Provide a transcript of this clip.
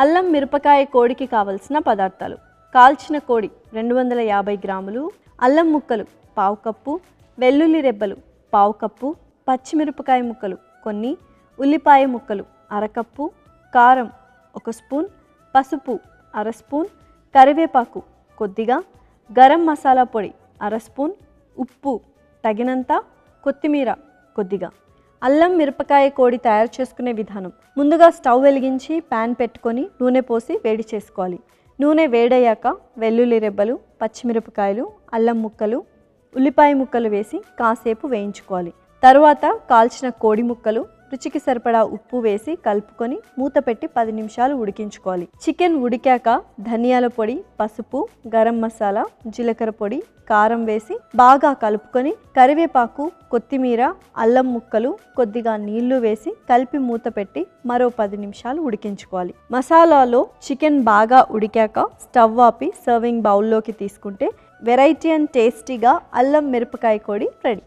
అల్లం మిరపకాయ కోడికి కావలసిన పదార్థాలు: కాల్చిన కోడి 250 గ్రాములు, అల్లం ముక్కలు పావు కప్పు, వెల్లుల్లి రెబ్బలు పావు కప్పు, పచ్చిమిరపకాయ ముక్కలు కొన్ని, ఉల్లిపాయ ముక్కలు అరకప్పు, కారం 1 స్పూన్, పసుపు 1/2 స్పూన్, కరివేపాకు కొద్దిగా, గరం మసాలా పొడి 1/2 స్పూన్, ఉప్పు తగినంత, కొత్తిమీర కొద్దిగా. అల్లం మిరపకాయ కోడి తయారు చేసుకునే విధానం: ముందుగా స్టవ్ వెలిగించి ప్యాన్ పెట్టుకొని నూనె పోసి వేడి చేసుకోవాలి. నూనె వేడయ్యాక వెల్లుల్లి రెబ్బలు, పచ్చిమిరపకాయలు, అల్లం ముక్కలు, ఉల్లిపాయ ముక్కలు వేసి కాసేపు వేయించుకోవాలి. తరువాత కాల్చిన కోడి ముక్కలు, రుచికి సరిపడా ఉప్పు వేసి కలుపుకొని మూత పెట్టి 10 నిమిషాలు ఉడికించుకోవాలి. చికెన్ ఉడికాక ధనియాల పొడి, పసుపు, గరం మసాలా, జీలకర్ర పొడి, కారం వేసి బాగా కలుపుకొని కరివేపాకు, కొత్తిమీర, అల్లం ముక్కలు, కొద్దిగా నీళ్లు వేసి కలిపి మూత పెట్టి మరో 10 నిమిషాలు ఉడికించుకోవాలి. మసాలాలో చికెన్ బాగా ఉడికాక స్టవ్ ఆపి సర్వింగ్ బౌల్లోకి తీసుకుంటే వెరైటీ అండ్ టేస్టీగా అల్లం మిరపకాయ కోడి రెడీ.